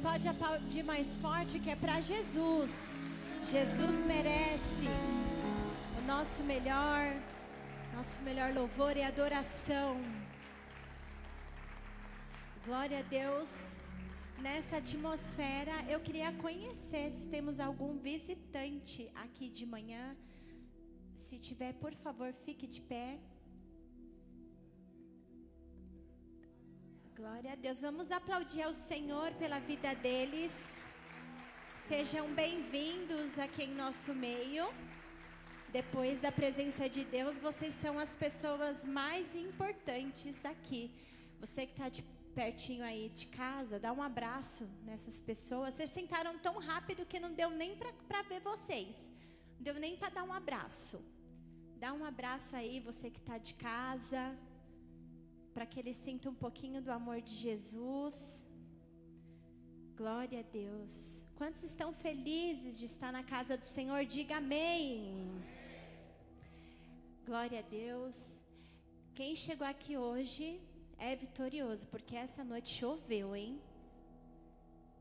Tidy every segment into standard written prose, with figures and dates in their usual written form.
pode aplaudir mais forte, que é para Jesus. Jesus merece o nosso melhor louvor e adoração. Glória a Deus. Nessa atmosfera, eu queria conhecer se temos algum visitante aqui de manhã. Se tiver, por favor, fique de pé. Glória a Deus. Vamos aplaudir ao Senhor pela vida deles. Sejam bem-vindos aqui em nosso meio. Depois da presença de Deus, vocês são as pessoas mais importantes aqui. Você que está pertinho aí de casa, dá um abraço nessas pessoas. Vocês sentaram tão rápido que não deu nem para ver vocês. Não deu nem para dar um abraço. Dá um abraço aí, você que está de casa, para que eles sintam um pouquinho do amor de Jesus. Glória a Deus. Quantos estão felizes de estar na casa do Senhor? Diga amém. Glória a Deus. Quem chegou aqui hoje é vitorioso, porque essa noite choveu, hein?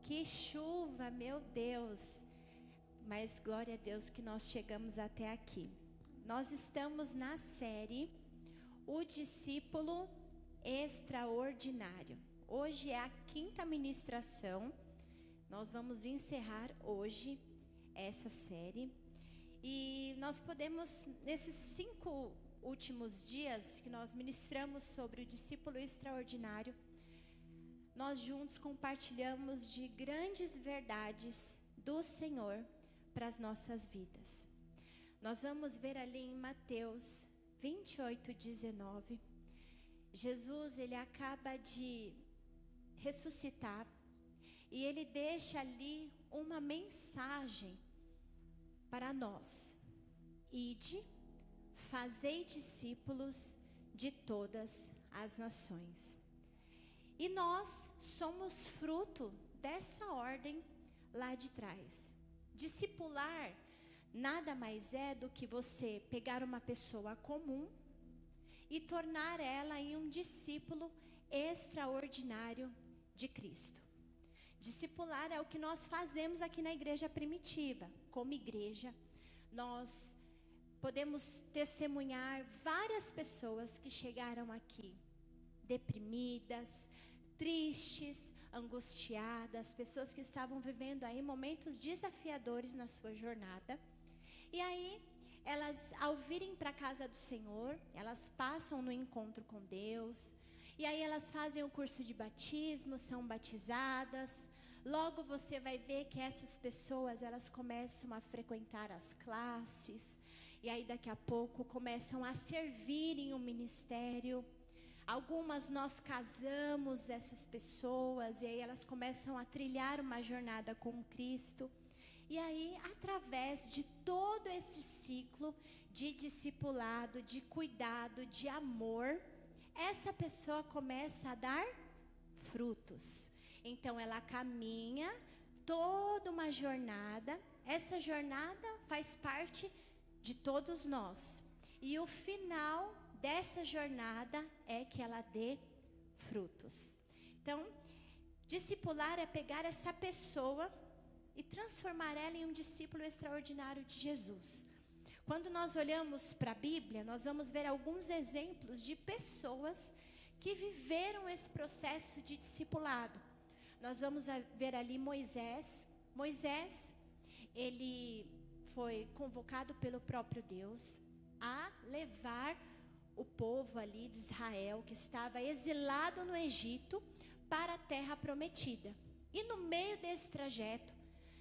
Que chuva, meu Deus. Mas glória a Deus que nós chegamos até aqui. Nós estamos na série O Discípulo Extraordinário. Hoje é a 5ª ministração. Nós vamos encerrar hoje essa série. E nós podemos, nesses 5 últimos dias que nós ministramos sobre o discípulo extraordinário, nós juntos compartilhamos de grandes verdades do Senhor para as nossas vidas. Nós vamos ver ali em Mateus 28:19, Jesus, ele acaba de ressuscitar e ele deixa ali uma mensagem para nós: ide, fazei discípulos de todas as nações. E nós somos fruto dessa ordem lá de trás. Discipular nada mais é do que você pegar uma pessoa comum e tornar ela em um discípulo extraordinário de Cristo. Discipular é o que nós fazemos aqui na igreja primitiva. Como igreja, nós podemos testemunhar várias pessoas que chegaram aqui deprimidas, tristes, angustiadas, pessoas que estavam vivendo aí momentos desafiadores na sua jornada. E aí, elas, ao virem para a casa do Senhor, elas passam no encontro com Deus, e aí elas fazem o curso de batismo, são batizadas. Logo você vai ver que essas pessoas, elas começam a frequentar as classes, e aí daqui a pouco começam a servir em um ministério. Algumas nós casamos essas pessoas, e aí elas começam a trilhar uma jornada com Cristo. E aí, através de todo esse ciclo de discipulado, de cuidado, de amor, essa pessoa começa a dar frutos. Então, ela caminha toda uma jornada. Essa jornada faz parte de todos nós. E o final dessa jornada é que ela dê frutos. Então, discipular é pegar essa pessoa e transformar ela em um discípulo extraordinário de Jesus. Quando nós olhamos para a Bíblia, nós vamos ver alguns exemplos de pessoas que viveram esse processo de discipulado. Nós vamos ver ali Moisés. Moisés, ele foi convocado pelo próprio Deus a levar o povo ali de Israel, que estava exilado no Egito, para a terra prometida. E no meio desse trajeto,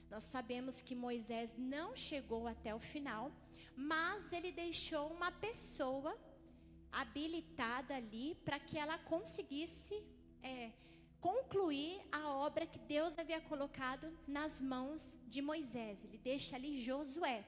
nós sabemos que Moisés não chegou até o final, mas ele deixou uma pessoa habilitada ali para que ela conseguisse concluir a obra que Deus havia colocado nas mãos de Moisés. Ele deixa ali Josué.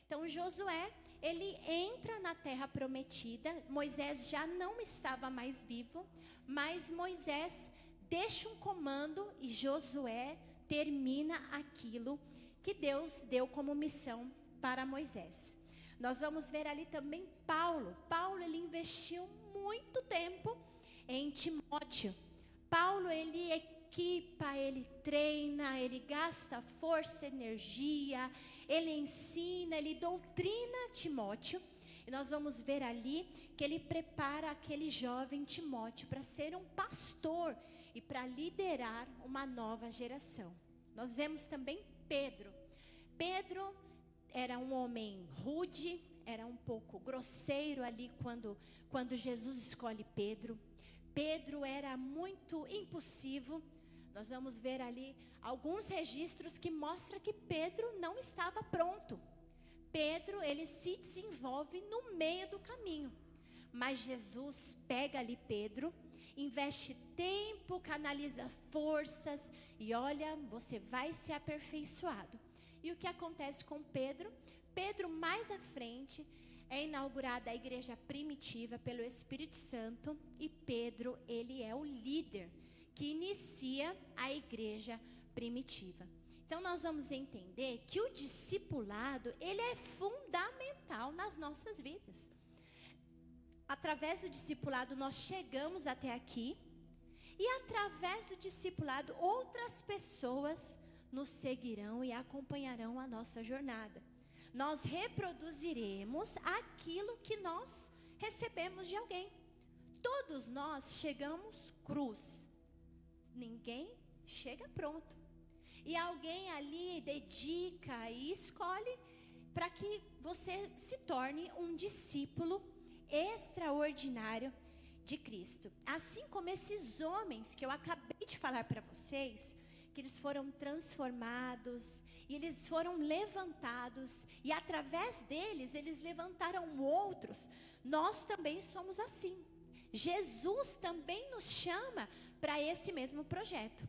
Então Josué, ele entra na terra prometida. Moisés já não estava mais vivo, mas Moisés deixa um comando e Josué termina aquilo que Deus deu como missão para Moisés. Nós vamos ver ali também Paulo. Paulo, ele investiu muito tempo em Timóteo. Paulo, ele equipa, ele treina, ele gasta força, energia, ele ensina, ele doutrina Timóteo. E nós vamos ver ali que ele prepara aquele jovem Timóteo para ser um pastor e para liderar uma nova geração. Nós vemos também Pedro. Pedro era um homem rude, era um pouco grosseiro ali quando Jesus escolhe Pedro. Pedro era muito impulsivo. Nós vamos ver ali alguns registros que mostram que Pedro não estava pronto. Pedro, ele se desenvolve no meio do caminho. Mas Jesus pega ali Pedro, investe tempo, canaliza forças e olha, você vai ser aperfeiçoado. E o que acontece com Pedro? Pedro, mais à frente, é inaugurada a igreja primitiva pelo Espírito Santo e Pedro, ele é o líder que inicia a igreja primitiva. Então nós vamos entender que o discipulado, ele é fundamental nas nossas vidas. Através do discipulado nós chegamos até aqui e através do discipulado outras pessoas nos seguirão e acompanharão a nossa jornada. Nós reproduziremos aquilo que nós recebemos de alguém. Todos nós chegamos crus. Ninguém chega pronto. E alguém ali dedica e escolhe para que você se torne um discípulo extraordinário de Cristo. Assim como esses homens que eu acabei de falar para vocês, que eles foram transformados e eles foram levantados e através deles eles levantaram outros. Nós também somos assim. Jesus também nos chama para esse mesmo projeto.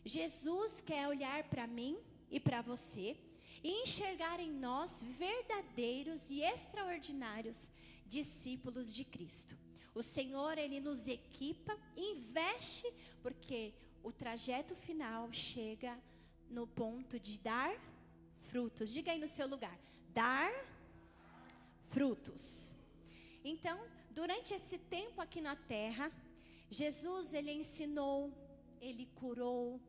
Jesus quer olhar para mim e para você e enxergar em nós verdadeiros e extraordinários discípulos de Cristo. O Senhor, ele nos equipa, investe, porque o trajeto final chega no ponto de dar frutos. Diga aí no seu lugar, dar frutos. Então, durante esse tempo aqui na terra, Jesus, ele ensinou, ele curou.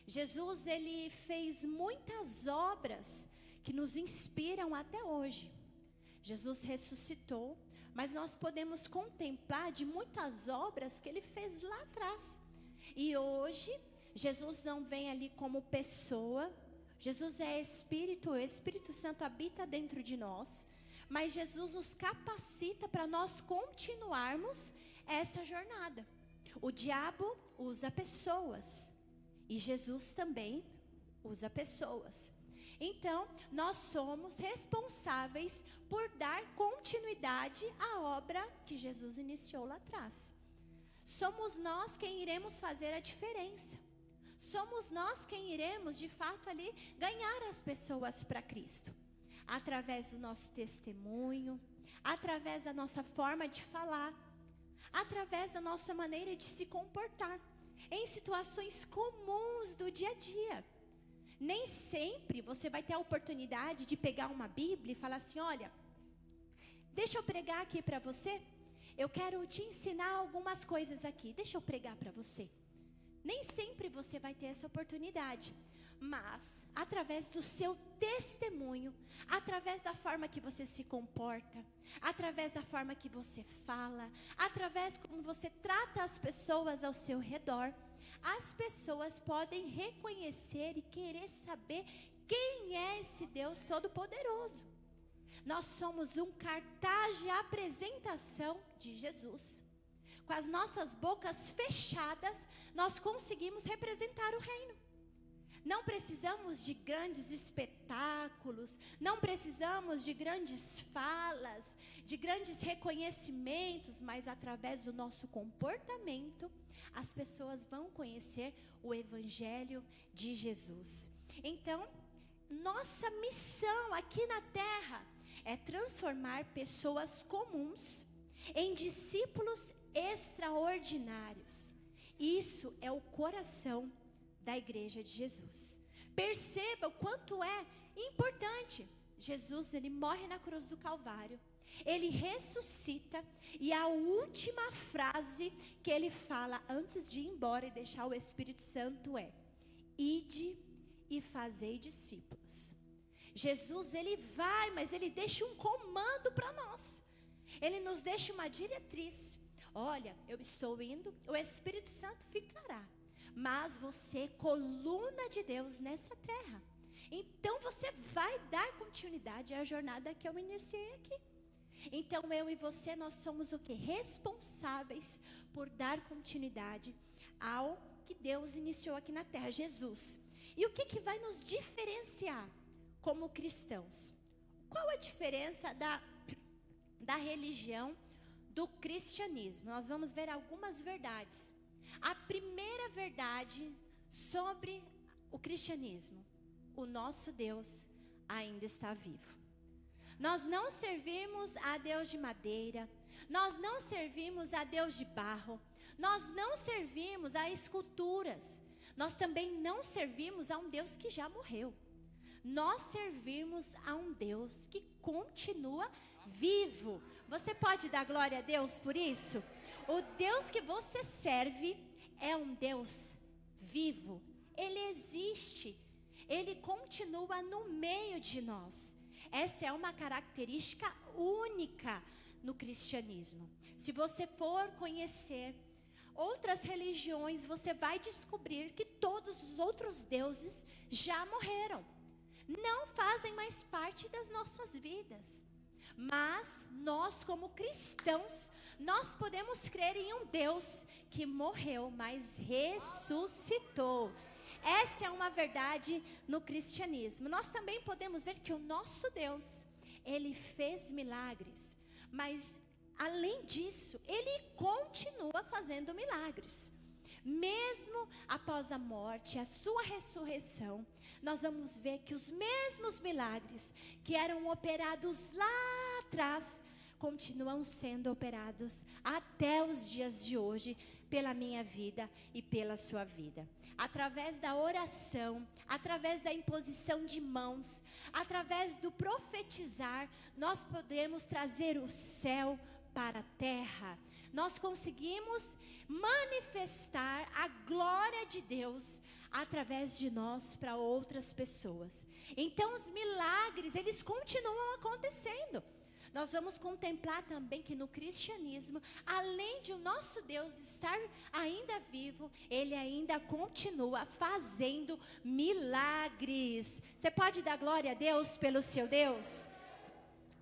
Jesus, ele fez muitas obras que nos inspiram até hoje. Jesus ressuscitou, mas nós podemos contemplar de muitas obras que ele fez lá atrás. E hoje, Jesus não vem ali como pessoa. Jesus é Espírito, o Espírito Santo habita dentro de nós. Mas Jesus nos capacita para nós continuarmos essa jornada. O diabo usa pessoas e Jesus também usa pessoas. Então, nós somos responsáveis por dar continuidade à obra que Jesus iniciou lá atrás. Somos nós quem iremos fazer a diferença. Somos nós quem iremos, de fato, ali ganhar as pessoas para Cristo. Através do nosso testemunho, através da nossa forma de falar, através da nossa maneira de se comportar, em situações comuns do dia a dia. Nem sempre você vai ter a oportunidade de pegar uma Bíblia e falar assim, olha, deixa eu pregar aqui para você, eu quero te ensinar algumas coisas aqui, deixa eu pregar para você. Nem sempre você vai ter essa oportunidade, mas através do seu testemunho, através da forma que você se comporta, através da forma que você fala, através como você trata as pessoas ao seu redor, as pessoas podem reconhecer e querer saber quem é esse Deus Todo-Poderoso. Nós somos um cartaz de apresentação de Jesus. Com as nossas bocas fechadas, nós conseguimos representar o reino. Não precisamos de grandes espetáculos, não precisamos de grandes falas, de grandes reconhecimentos, mas através do nosso comportamento, as pessoas vão conhecer o Evangelho de Jesus. Então, nossa missão aqui na terra é transformar pessoas comuns em discípulos extraordinários. Isso é o coração da igreja de Jesus. Perceba o quanto é importante. Jesus, ele morre na cruz do Calvário, ele ressuscita, e a última frase que ele fala antes de ir embora e deixar o Espírito Santo é: ide e fazei discípulos. Jesus, ele vai, mas ele deixa um comando para nós. Ele nos deixa uma diretriz. Olha, eu estou indo, o Espírito Santo ficará, mas você é coluna de Deus nessa terra. Então você vai dar continuidade à jornada que eu iniciei aqui. Então eu e você, nós somos o quê? Responsáveis por dar continuidade ao que Deus iniciou aqui na terra, Jesus. E o que vai nos diferenciar como cristãos? Qual a diferença da religião do cristianismo? Nós vamos ver algumas verdades. A primeira verdade sobre o cristianismo: o nosso Deus ainda está vivo. Nós não servimos a Deus de madeira, nós não servimos a Deus de barro, nós não servimos a esculturas, nós também não servimos a um Deus que já morreu. Nós servimos a um Deus que continua vivo. Você pode dar glória a Deus por isso? O Deus que você serve é um Deus vivo. Ele existe. Ele continua no meio de nós. Essa é uma característica única no cristianismo. Se você for conhecer outras religiões, você vai descobrir que todos os outros deuses já morreram. Não fazem mais parte das nossas vidas. Mas nós, como cristãos, nós podemos crer em um Deus que morreu, mas ressuscitou. Essa é uma verdade no cristianismo. Nós também podemos ver que o nosso Deus, ele fez milagres, mas além disso, ele continua fazendo milagres. Mesmo após a morte, a sua ressurreição, nós vamos ver que os mesmos milagres que eram operados lá atrás, continuam sendo operados até os dias de hoje, pela minha vida e pela sua vida. Através da oração, através da imposição de mãos, através do profetizar, nós podemos trazer o céu para a terra. Nós conseguimos manifestar a glória de Deus através de nós para outras pessoas. Então os milagres, eles continuam acontecendo. Nós vamos contemplar também que no cristianismo, além de o nosso Deus estar ainda vivo, ele ainda continua fazendo milagres. Você pode dar glória a Deus pelo seu Deus?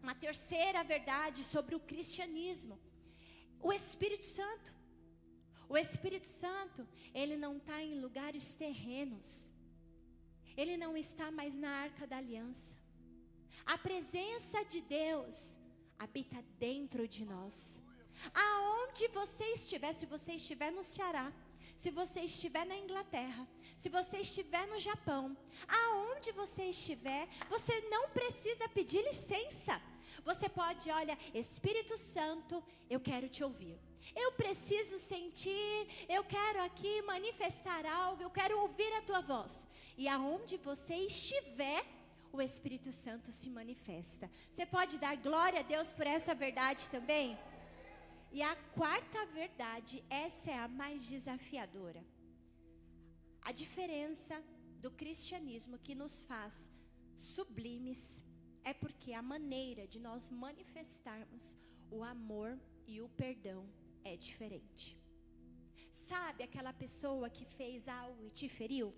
Uma terceira verdade sobre o cristianismo: o Espírito Santo. O Espírito Santo, ele não está em lugares terrenos. Ele não está mais na Arca da Aliança. A presença de Deus habita dentro de nós. Aonde você estiver, se você estiver no Ceará, se você estiver na Inglaterra, se você estiver no Japão, aonde você estiver, você não precisa pedir licença. Você pode, olha, Espírito Santo, eu quero te ouvir. Eu preciso sentir, eu quero aqui manifestar algo, eu quero ouvir a tua voz. E aonde você estiver, o Espírito Santo se manifesta. Você pode dar glória a Deus por essa verdade também? E a quarta verdade, essa é a mais desafiadora. A diferença do cristianismo que nos faz sublimes é porque a maneira de nós manifestarmos o amor e o perdão é diferente. Sabe aquela pessoa que fez algo e te feriu?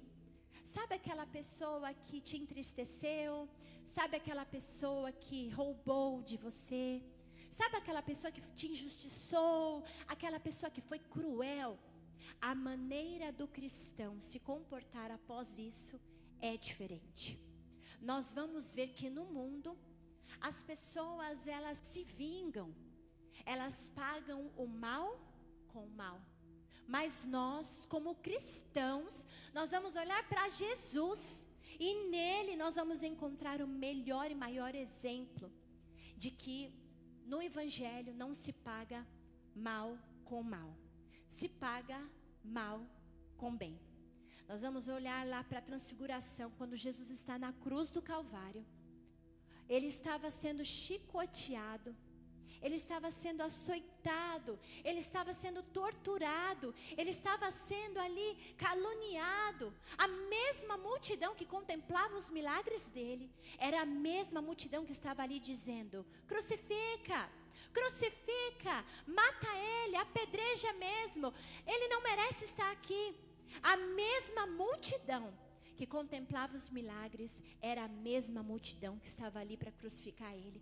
Sabe aquela pessoa que te entristeceu? Sabe aquela pessoa que roubou de você? Sabe aquela pessoa que te injustiçou? Aquela pessoa que foi cruel? A maneira do cristão se comportar após isso é diferente. Nós vamos ver que no mundo, as pessoas, elas se vingam. Elas pagam o mal com o mal. Mas nós, como cristãos, nós vamos olhar para Jesus e nele nós vamos encontrar o melhor e maior exemplo de que no Evangelho não se paga mal com mal, se paga mal com bem. Nós vamos olhar lá para a transfiguração, quando Jesus está na cruz do Calvário. ele estava sendo chicoteado, ele estava sendo açoitado, ele estava sendo torturado, ele estava sendo ali caluniado. A mesma multidão que contemplava os milagres dele, era a mesma multidão que estava ali dizendo: crucifica, crucifica, mata ele, apedreja mesmo, ele não merece estar aqui. A mesma multidão que contemplava os milagres, era a mesma multidão que estava ali para crucificar ele.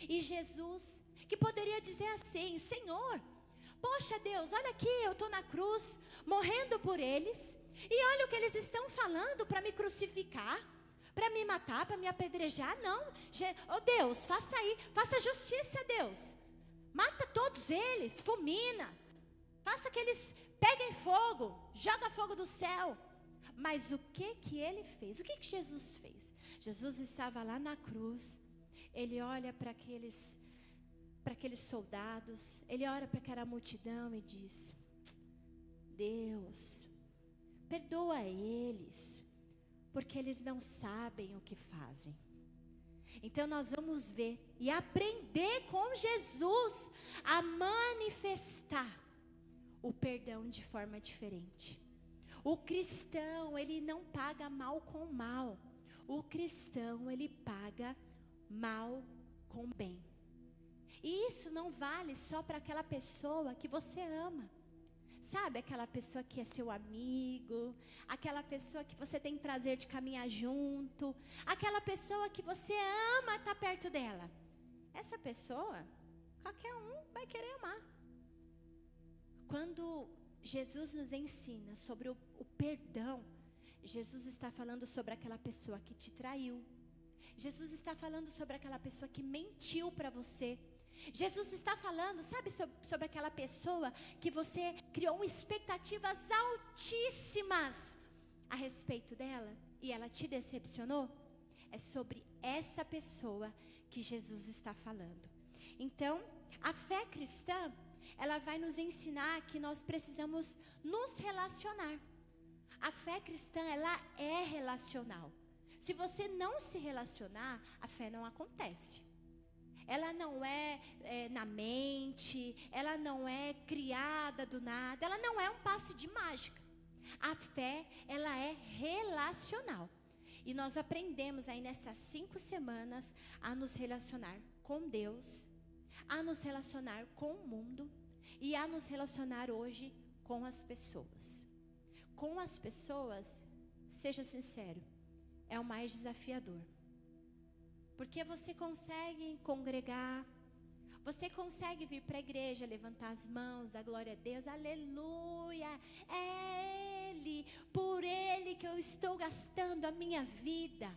E Jesus, que poderia dizer assim: Senhor, poxa Deus, olha aqui, eu estou na cruz, morrendo por eles, e olha o que eles estão falando para me crucificar, para me matar, para me apedrejar. Não, oh Deus, faça aí, faça justiça, Deus, mata todos eles, fulmina, faça que eles peguem fogo, joga fogo do céu. Mas o que ele fez? O que Jesus fez? Jesus estava lá na cruz, ele olha para aqueles soldados, ele olha para aquela multidão e diz: Deus, perdoa eles, porque eles não sabem o que fazem. Então nós vamos ver e aprender com Jesus a manifestar o perdão de forma diferente. O cristão, ele não paga mal com mal. O cristão, ele paga mal com bem. E isso não vale só para aquela pessoa que você ama. Sabe, aquela pessoa que é seu amigo, aquela pessoa que você tem prazer de caminhar junto, aquela pessoa que você ama estar perto dela. Essa pessoa, qualquer um vai querer amar. Quando Jesus nos ensina sobre o perdão, Jesus está falando sobre aquela pessoa que te traiu. Jesus está falando sobre aquela pessoa que mentiu para você. Jesus está falando, sabe, sobre aquela pessoa que você criou expectativas altíssimas a respeito dela e ela te decepcionou. É sobre essa pessoa que Jesus está falando. Então, a fé cristã, ela vai nos ensinar que nós precisamos nos relacionar. A fé cristã, ela é relacional. Se você não se relacionar, a fé não acontece. Ela não é na mente, ela não é criada do nada, ela não é um passe de mágica. A fé, ela é relacional. E nós aprendemos aí nessas 5 semanas a nos relacionar com Deus, a nos relacionar com o mundo e a nos relacionar hoje com as pessoas. Com as pessoas, seja sincero, é o mais desafiador. Porque você consegue congregar, você consegue vir para a igreja, levantar as mãos, dar glória a Deus, aleluia, é Ele, por Ele que eu estou gastando a minha vida.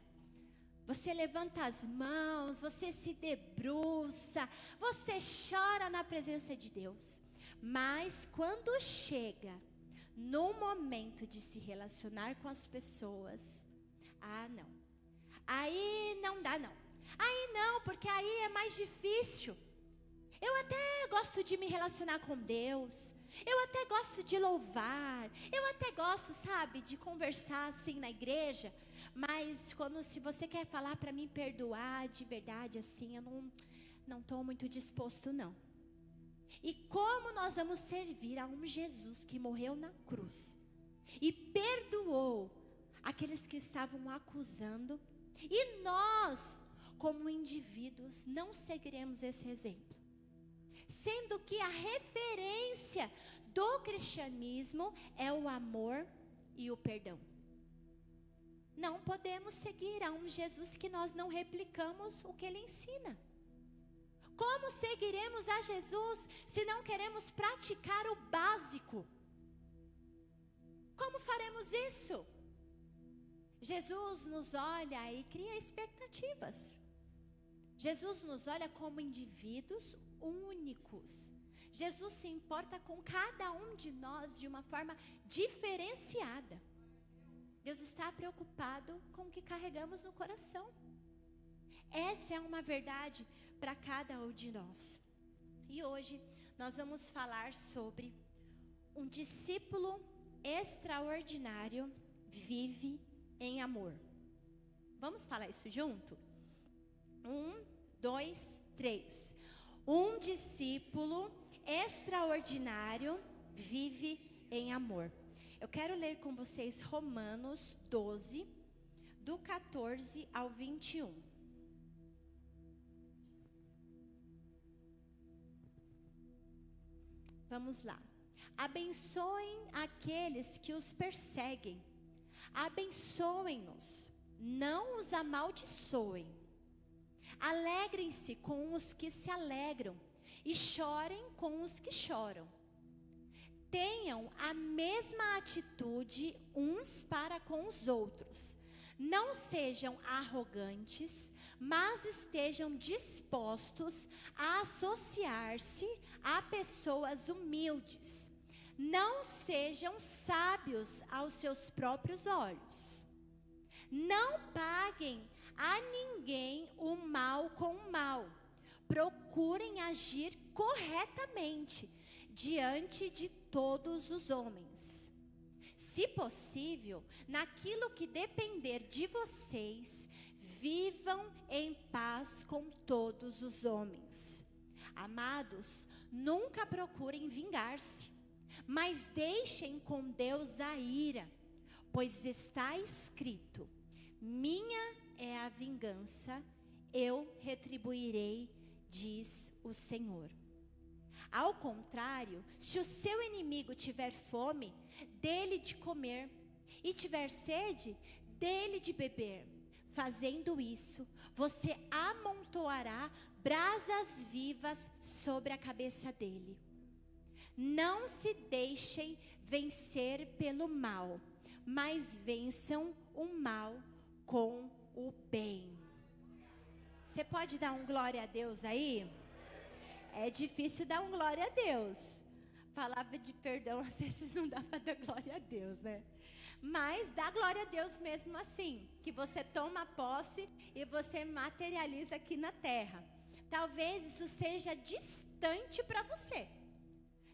Você levanta as mãos, você se debruça, você chora na presença de Deus. Mas quando chega no momento de se relacionar com as pessoas, não. Aí não dá não. Aí não, porque aí é mais difícil. Eu até gosto de me relacionar com Deus, eu até gosto de louvar, eu até gosto, sabe, de conversar assim na igreja, mas se você quer falar para mim perdoar de verdade assim, eu não estou muito disposto não. E como nós vamos servir a um Jesus que morreu na cruz e perdoou aqueles que estavam acusando, e nós, como indivíduos, não seguiremos esse exemplo? Sendo que a referência do cristianismo é o amor e o perdão. Não podemos seguir a um Jesus que nós não replicamos o que ele ensina. Como seguiremos a Jesus se não queremos praticar o básico? Como faremos isso? Jesus nos olha e cria expectativas. Jesus nos olha como indivíduos únicos. Jesus se importa com cada um de nós de uma forma diferenciada. Deus está preocupado com o que carregamos no coração. Essa é uma verdade para cada um de nós. E hoje nós vamos falar sobre um discípulo extraordinário vive em amor. Vamos falar isso junto? 1, 2, 3. Um discípulo extraordinário vive em amor. Eu quero ler com vocês Romanos 12, do 14 ao 21. Vamos lá. Abençoem aqueles que os perseguem. Abençoem-nos, não os amaldiçoem. Alegrem-se com os que se alegram e chorem com os que choram. Tenham a mesma atitude uns para com os outros. Não sejam arrogantes, mas estejam dispostos a associar-se a pessoas humildes. Não sejam sábios aos seus próprios olhos. Não paguem a ninguém o mal com o mal. Procurem agir corretamente diante de todos os homens. Se possível, naquilo que depender de vocês, vivam em paz com todos os homens. Amados, nunca procurem vingar-se, mas deixem com Deus a ira, pois está escrito: minha é a vingança, eu retribuirei, diz o Senhor. Ao contrário, se o seu inimigo tiver fome, dê-lhe de comer, e tiver sede, dê-lhe de beber. Fazendo isso, você amontoará brasas vivas sobre a cabeça dele. Não se deixem vencer pelo mal, mas vençam o mal com o bem. Você pode dar um glória a Deus aí? É difícil dar um glória a Deus. Palavra de perdão, às vezes não dá para dar glória a Deus, né? Mas dá glória a Deus mesmo assim, que você toma posse e você materializa aqui na terra. Talvez isso seja distante para você.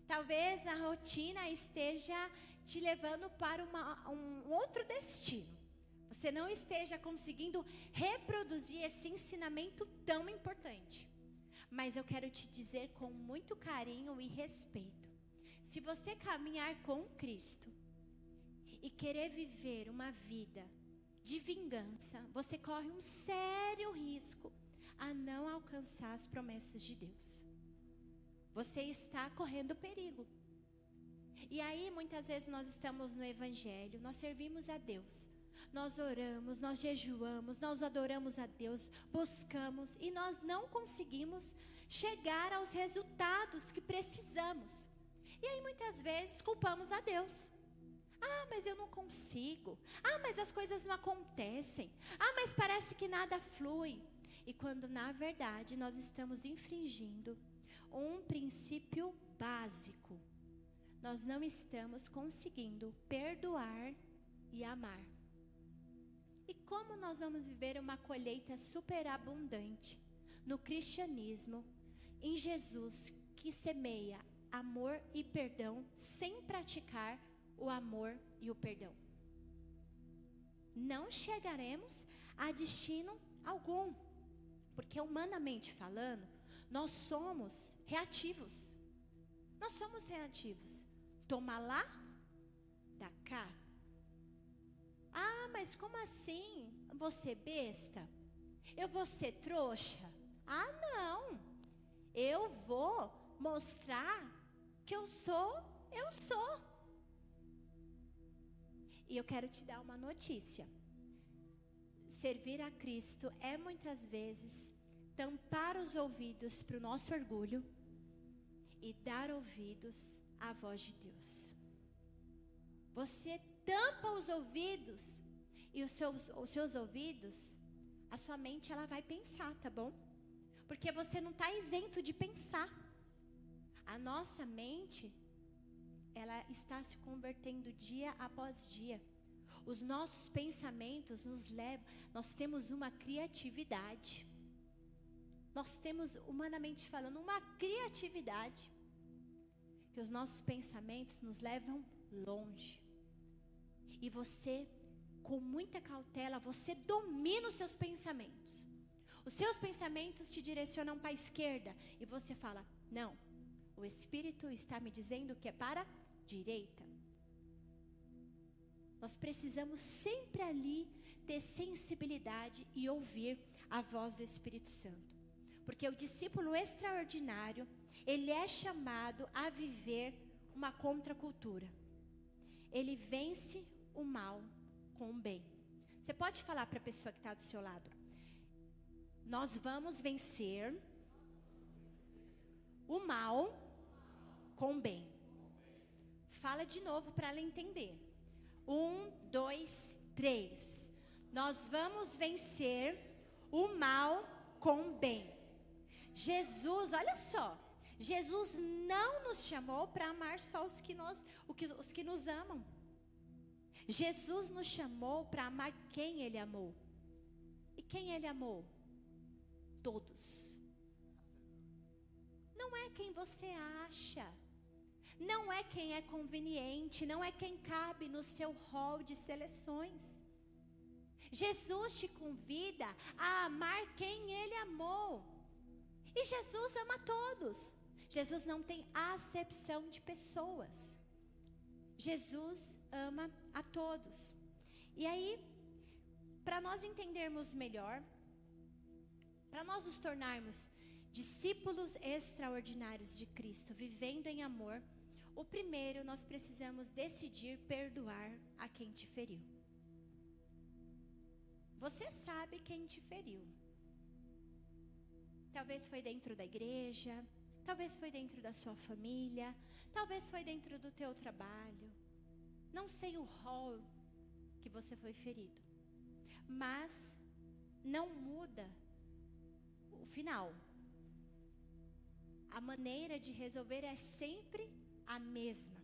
Talvez a rotina esteja te levando para um outro destino. Você não esteja conseguindo reproduzir esse ensinamento tão importante. Mas eu quero te dizer com muito carinho e respeito. Se você caminhar com Cristo e querer viver uma vida de vingança, você corre um sério risco a não alcançar as promessas de Deus. Você está correndo perigo. E aí muitas vezes nós estamos no Evangelho, nós servimos a Deus. Nós oramos, nós jejuamos, nós adoramos a Deus, buscamos e nós não conseguimos chegar aos resultados que precisamos. E aí muitas vezes culpamos a Deus. Ah, mas eu não consigo. Ah, mas as coisas não acontecem. Ah, mas parece que nada flui. E quando na verdade nós estamos infringindo um princípio básico. Nós não estamos conseguindo perdoar e amar. E como nós vamos viver uma colheita superabundante no cristianismo, em Jesus, que semeia amor e perdão, sem praticar o amor e o perdão? Não chegaremos a destino algum, porque humanamente falando, nós somos reativos. Nós somos reativos. Toma lá, dá cá. Ah, mas como assim? Vou ser besta? Eu vou ser trouxa? Ah, não. Eu vou mostrar que eu sou. E eu quero te dar uma notícia. Servir a Cristo é muitas vezes tampar os ouvidos para o nosso orgulho e dar ouvidos à voz de Deus. Você tampa os ouvidos e os seus ouvidos, a sua mente ela vai pensar, tá bom? Porque você não está isento de pensar. A nossa mente, ela está se convertendo dia após dia. Os nossos pensamentos nos levam, nós temos uma criatividade. Nós temos, humanamente falando, uma criatividade. Que os nossos pensamentos nos levam longe. E você, com muita cautela, você domina os seus pensamentos. Os seus pensamentos te direcionam para a esquerda e você fala: não, o Espírito está me dizendo que é para a direita. Nós precisamos sempre ali ter sensibilidade e ouvir a voz do Espírito Santo. Porque o discípulo extraordinário, ele é chamado a viver uma contracultura. Ele vence o mal com o bem. Você pode falar para a pessoa que está do seu lado: nós vamos vencer o mal com o bem. Fala de novo para ela entender. 1, 2, 3. Nós vamos vencer o mal com o bem. Jesus, olha só, Jesus não nos chamou para amar só os que nos amam. Jesus nos chamou para amar quem Ele amou. E quem Ele amou? Todos. Não é quem você acha. Não é quem é conveniente. Não é quem cabe no seu rol de seleções. Jesus te convida a amar quem Ele amou. E Jesus ama todos. Jesus não tem acepção de pessoas. Jesus ama a todos. E aí, para nós entendermos melhor, para nós nos tornarmos discípulos extraordinários de Cristo, vivendo em amor, o primeiro, nós precisamos decidir perdoar a quem te feriu. Você sabe quem te feriu. Talvez foi dentro da igreja, talvez foi dentro da sua família, talvez foi dentro do teu trabalho. Não sei o rol que você foi ferido, mas não muda o final. A maneira de resolver é sempre a mesma,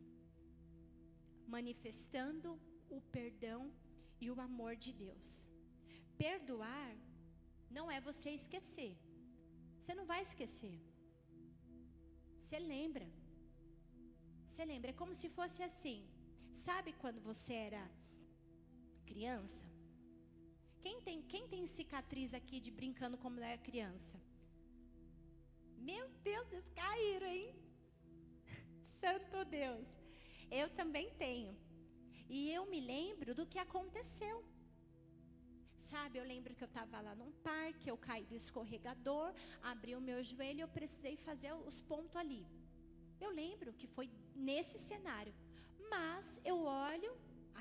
manifestando o perdão e o amor de Deus. Perdoar não é você esquecer. Você não vai esquecer. Você lembra. Você lembra. É como se fosse assim. Sabe quando você era criança? Quem tem cicatriz aqui de brincando como era criança? Meu Deus, eles caíram, hein? Santo Deus. Eu também tenho. E eu me lembro do que aconteceu. Sabe, eu lembro que eu estava lá num parque, eu caí do escorregador, abri o meu joelho e eu precisei fazer os pontos ali. Eu lembro que foi nesse cenário. Mas eu olho,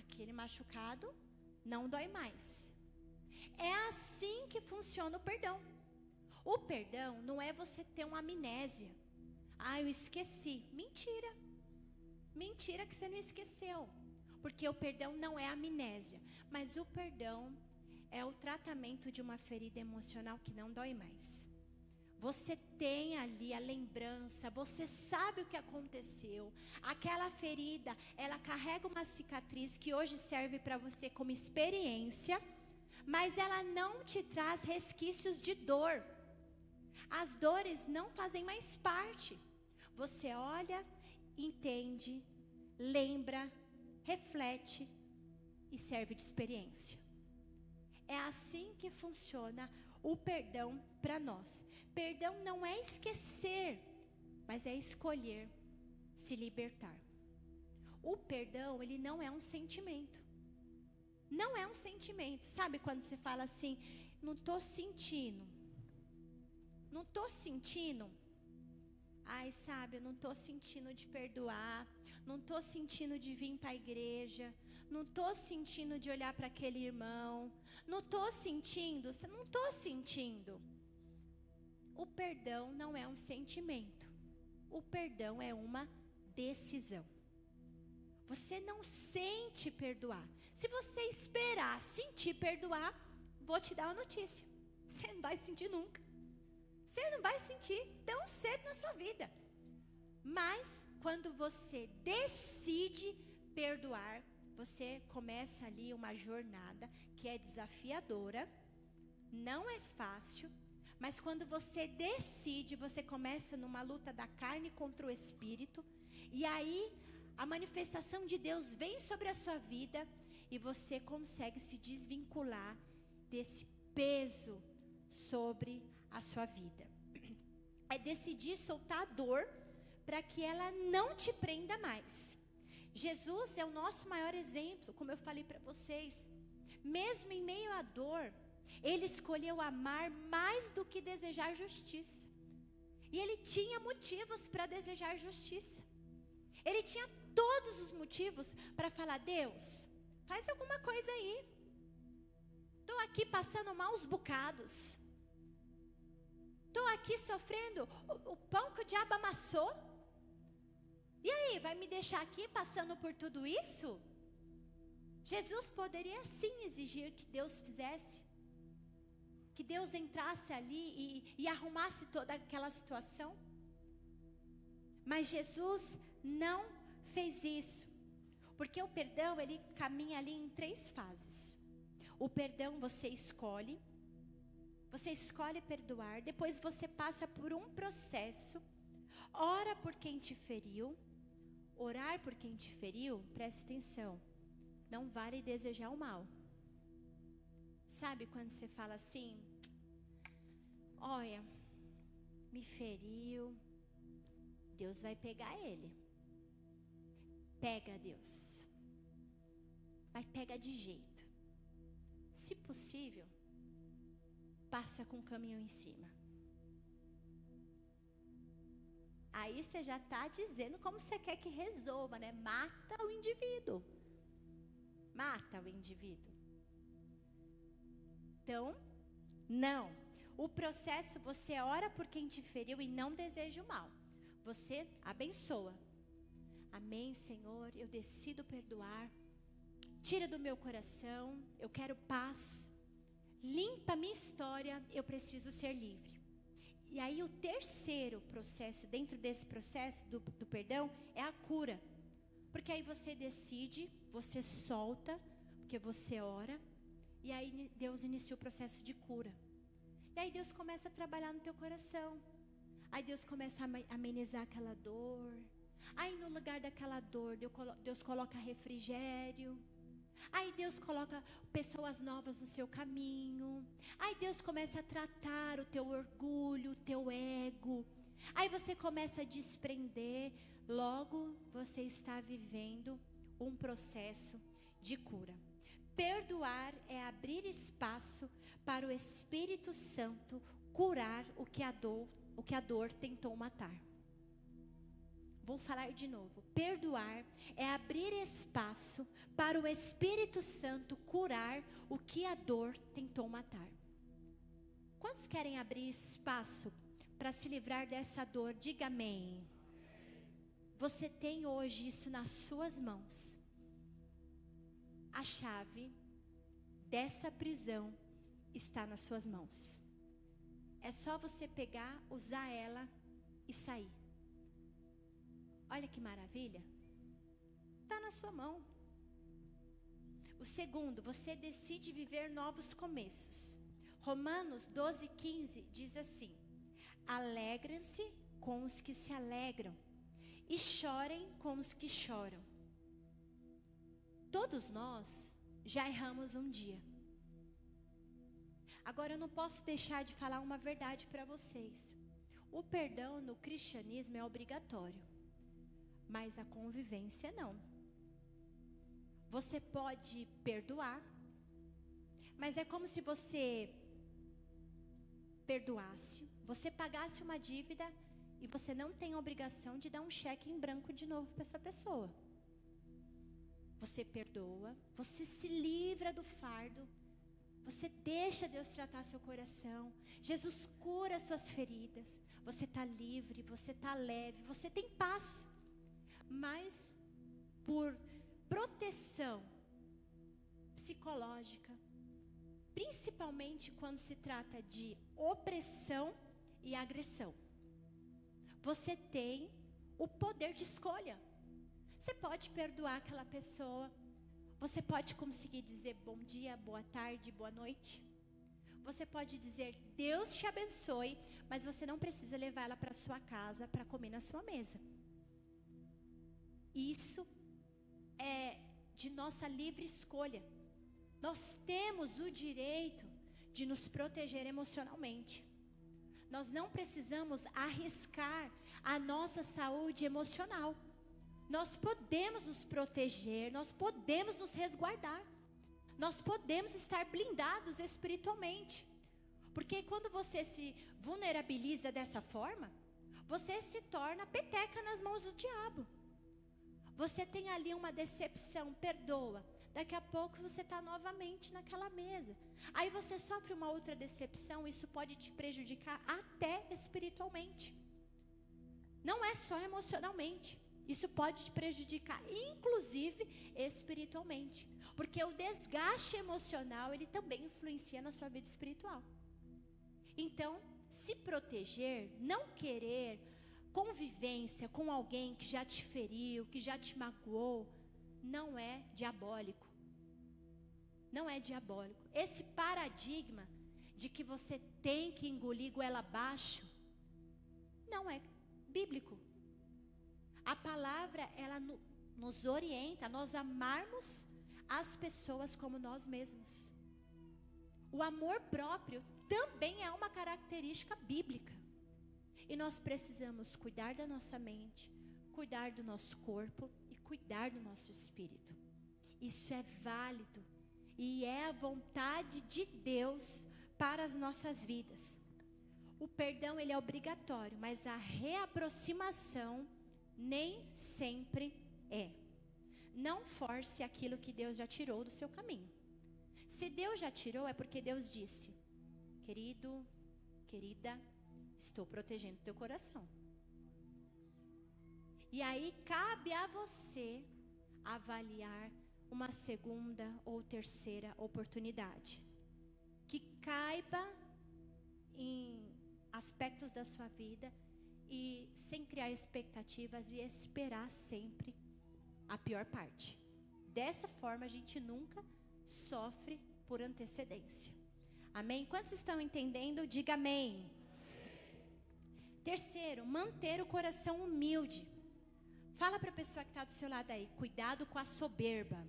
aquele machucado não dói mais. É assim que funciona o perdão. O perdão não é você ter uma amnésia. Ah, eu esqueci. Mentira. Mentira que você não esqueceu. Porque o perdão não é amnésia. Mas o perdão é o tratamento de uma ferida emocional que não dói mais. Você tem ali a lembrança, você sabe o que aconteceu. Aquela ferida, ela carrega uma cicatriz que hoje serve para você como experiência, mas ela não te traz resquícios de dor. As dores não fazem mais parte. Você olha, entende, lembra, reflete e serve de experiência. É assim que funciona o perdão para nós. Perdão não é esquecer, mas é escolher se libertar. O perdão, ele não é um sentimento. Não é um sentimento. Sabe quando você fala assim, não estou sentindo. Não estou sentindo. Ai, sabe, eu não estou sentindo de perdoar. Não estou sentindo de vir para a igreja. Não estou sentindo de olhar para aquele irmão. Não estou sentindo. Não estou sentindo. O perdão não é um sentimento. O perdão é uma decisão. Você não sente perdoar. Se você esperar sentir perdoar, vou te dar uma notícia. Você não vai sentir nunca. Você não vai sentir tão cedo na sua vida. Mas quando você decide perdoar, você começa ali uma jornada que é desafiadora, não é fácil, mas quando você decide, você começa numa luta da carne contra o espírito, e aí a manifestação de Deus vem sobre a sua vida e você consegue se desvincular desse peso sobre a sua vida. É decidir soltar a dor para que ela não te prenda mais. Jesus é o nosso maior exemplo, como eu falei para vocês. Mesmo em meio à dor, ele escolheu amar mais do que desejar justiça. E ele tinha motivos para desejar justiça. Ele tinha todos os motivos para falar: Deus, faz alguma coisa aí. Estou aqui passando maus bocados. Estou aqui sofrendo o pão que o diabo amassou. E aí, vai me deixar aqui passando por tudo isso? Jesus poderia sim exigir que Deus fizesse. Que Deus entrasse ali e arrumasse toda aquela situação. Mas Jesus não fez isso. Porque o perdão, ele caminha ali em 3 fases. O perdão você escolhe. Você escolhe perdoar. Depois você passa por um processo. Ora por quem te feriu. Orar por quem te feriu, preste atenção. Não vale desejar o mal. Sabe quando você fala assim: olha, me feriu, Deus vai pegar ele. Pega, Deus. Mas pega de jeito. Se possível, passa com o caminhão em cima. Aí você já está dizendo como você quer que resolva, né? Mata o indivíduo. Mata o indivíduo. Então, não. O processo, você ora por quem te feriu e não deseja o mal. Você abençoa. Amém, Senhor, eu decido perdoar. Tira do meu coração, eu quero paz. Limpa a minha história, eu preciso ser livre. E aí o terceiro processo, dentro desse processo do perdão, é a cura. Porque aí você decide, você solta, porque você ora. E aí Deus inicia o processo de cura. E aí Deus começa a trabalhar no teu coração. Aí Deus começa a amenizar aquela dor. Aí no lugar daquela dor, Deus coloca refrigério. Aí Deus coloca pessoas novas no seu caminho. Aí Deus começa a tratar o teu orgulho, o teu ego. Aí você começa a desprender. Logo você está vivendo um processo de cura. Perdoar é abrir espaço para o Espírito Santo curar o que a dor tentou matar. Vou falar de novo. Perdoar é abrir espaço para o Espírito Santo curar o que a dor tentou matar. Quantos querem abrir espaço para se livrar dessa dor? Diga amém. Você tem hoje isso nas suas mãos. A chave dessa prisão está nas suas mãos. É só você pegar, usar ela e sair. Olha que maravilha. Está na sua mão. O segundo, você decide viver novos começos. Romanos 12:15 diz assim: alegrem-se com os que se alegram e chorem com os que choram. Todos nós já erramos um dia. Agora eu não posso deixar de falar uma verdade para vocês. O perdão no cristianismo é obrigatório, mas a convivência não. Você pode perdoar, mas é como se você perdoasse, você pagasse uma dívida e você não tem a obrigação de dar um cheque em branco de novo para essa pessoa. Você perdoa, você se livra do fardo, você deixa Deus tratar seu coração. Jesus cura suas feridas, você está livre, você está leve, você tem paz. Mas por proteção psicológica, principalmente quando se trata de opressão e agressão, você tem o poder de escolha. Você pode perdoar aquela pessoa, você pode conseguir dizer bom dia, boa tarde, boa noite. Você pode dizer Deus te abençoe, mas você não precisa levar ela para sua casa para comer na sua mesa. Isso é de nossa livre escolha. Nós temos o direito de nos proteger emocionalmente. Nós não precisamos arriscar a nossa saúde emocional. Nós podemos nos proteger, nós podemos nos resguardar. Nós podemos estar blindados espiritualmente. Porque quando você se vulnerabiliza dessa forma, você se torna peteca nas mãos do diabo. Você tem ali uma decepção, perdoa. Daqui a pouco você está novamente naquela mesa. Aí você sofre uma outra decepção, isso pode te prejudicar até espiritualmente. Não é só emocionalmente. Isso pode te prejudicar, inclusive espiritualmente. Porque o desgaste emocional, ele também influencia na sua vida espiritual. Então, se proteger, não querer convivência com alguém que já te feriu, que já te magoou, não é diabólico. Não é diabólico. Esse paradigma de que você tem que engolir goela abaixo, não é bíblico. A palavra, ela nos orienta a nós amarmos as pessoas como nós mesmos. O amor próprio também é uma característica bíblica. E nós precisamos cuidar da nossa mente, cuidar do nosso corpo e cuidar do nosso espírito. Isso é válido e é a vontade de Deus para as nossas vidas. O perdão, ele é obrigatório, mas a reaproximação nem sempre é. Não force aquilo que Deus já tirou do seu caminho. Se Deus já tirou, é porque Deus disse: querido, querida, estou protegendo teu coração. E aí cabe a você avaliar uma segunda ou terceira oportunidade, que caiba em aspectos da sua vida e sem criar expectativas e esperar sempre a pior parte. Dessa forma a gente nunca sofre por antecedência. Amém? Quantos estão entendendo? Diga amém. Terceiro, manter o coração humilde. Fala para a pessoa que está do seu lado aí, cuidado com a soberba.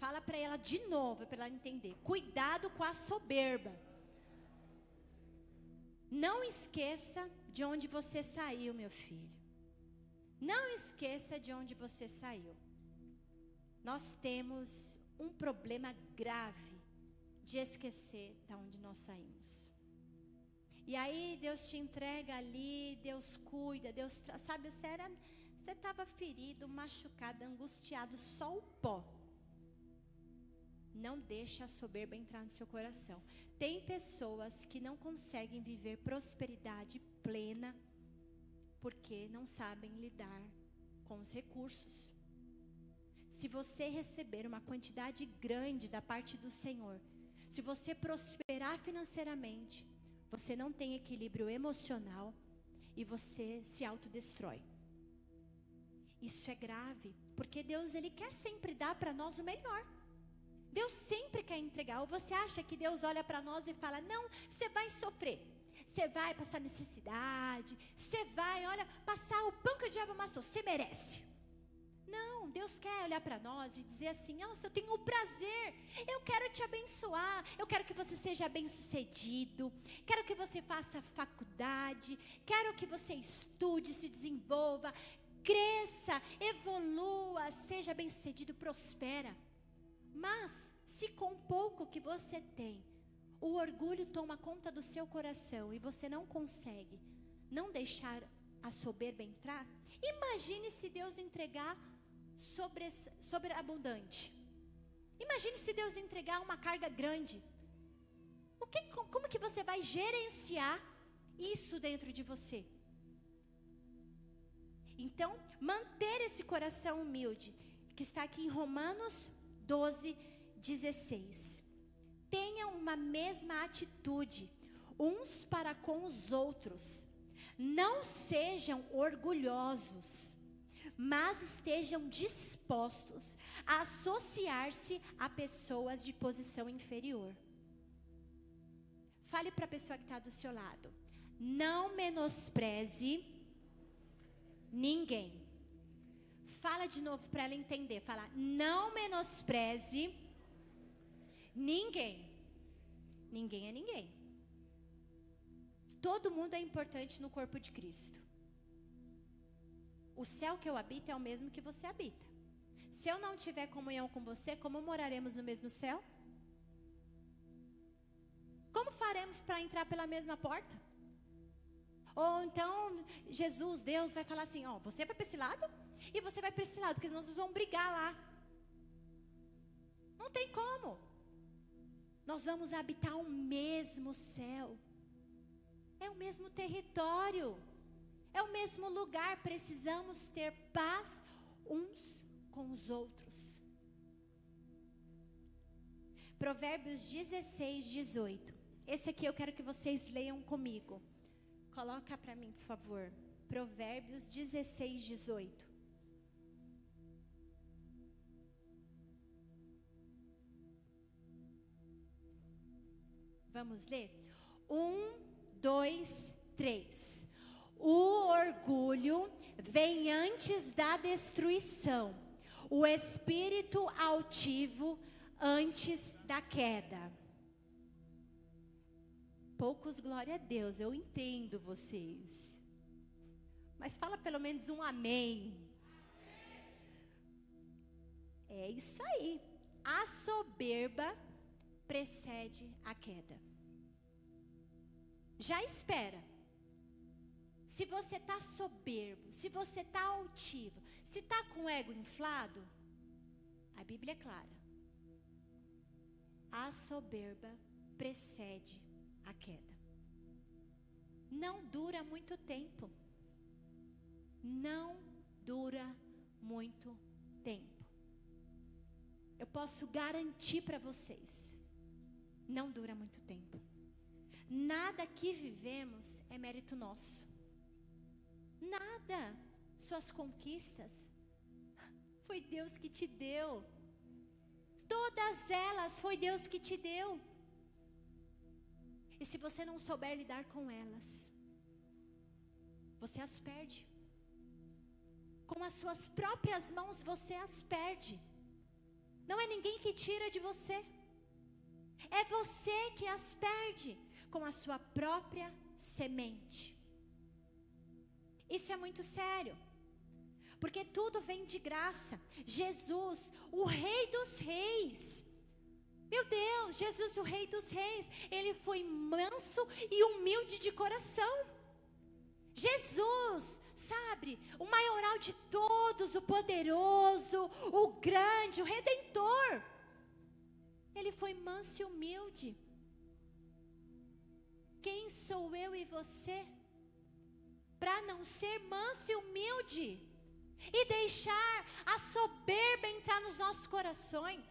Fala para ela de novo, para ela entender. Cuidado com a soberba. Não esqueça de onde você saiu, meu filho. Não esqueça de onde você saiu. Nós temos um problema grave de esquecer de onde nós saímos. E aí Deus te entrega ali, Deus cuida, Deus sabe, você estava ferido, machucado, angustiado, só o pó. Não deixe a soberba entrar no seu coração. Tem pessoas que não conseguem viver prosperidade plena porque não sabem lidar com os recursos. Se você receber uma quantidade grande da parte do Senhor, se você prosperar financeiramente, você não tem equilíbrio emocional e você se autodestrói. Isso é grave, porque Deus, ele quer sempre dar para nós o melhor. Deus sempre quer entregar. Ou você acha que Deus olha para nós e fala: não, você vai sofrer, você vai passar necessidade, você vai, olha, passar o pão que o diabo amassou, você merece. Não, Deus quer olhar para nós e dizer assim: nossa, eu tenho o prazer, eu quero te abençoar, eu quero que você seja bem-sucedido, quero que você faça faculdade, quero que você estude, se desenvolva, cresça, evolua, seja bem-sucedido, prospera. Mas, se com pouco que você tem, o orgulho toma conta do seu coração e você não consegue não deixar a soberba entrar, imagine se Deus entregar sobreabundante. Imagine se Deus entregar uma carga grande. Como que você vai gerenciar isso dentro de você? Então, manter esse coração humilde, que está aqui em Romanos 12:16. Tenham uma mesma atitude uns para com os outros. Não sejam orgulhosos, mas estejam dispostos a associar-se a pessoas de posição inferior. Fale para a pessoa que está do seu lado: não menospreze ninguém. Fala de novo para ela entender. Fala: não menospreze ninguém. Ninguém é ninguém. Todo mundo é importante no corpo de Cristo. O céu que eu habito é o mesmo que você habita. Se eu não tiver comunhão com você, como moraremos no mesmo céu? Como faremos para entrar pela mesma porta? Ou então, Jesus, Deus vai falar assim, ó, você vai para esse lado e você vai para esse lado, porque nós vamos brigar lá. Não tem como. Nós vamos habitar o mesmo céu. É o mesmo território. É o mesmo lugar. Precisamos ter paz uns com os outros. Provérbios 16, 18. Esse aqui eu quero que vocês leiam comigo. Coloca para mim, por favor. Provérbios 16, 18. Vamos ler? 1, 2, 3. O orgulho vem antes da destruição, o espírito altivo antes da queda. Poucos, glória a Deus, eu entendo vocês. Mas fala pelo menos um amém. É isso aí. A soberba precede a queda. Já espera. Se você está soberbo, se você está altivo, se está com o ego inflado, a Bíblia é clara. A soberba precede a queda. Não dura muito tempo. Não dura muito tempo. Eu posso garantir para vocês, não dura muito tempo. Nada que vivemos é mérito nosso. Nada. Suas conquistas, foi Deus que te deu. Todas elas foi Deus que te deu. E se você não souber lidar com elas, você as perde. Com as suas próprias mãos você as perde. Não é ninguém que tira de você. É você que as perde com a sua própria semente. Isso é muito sério. Porque tudo vem de graça. Jesus, o Rei dos Reis. Meu Deus, Jesus, o Rei dos Reis. Ele foi manso e humilde de coração. Jesus, sabe, o maioral de todos, o poderoso, o grande, o Redentor. Ele foi manso e humilde. Quem sou eu e você para não ser manso e humilde e deixar a soberba entrar nos nossos corações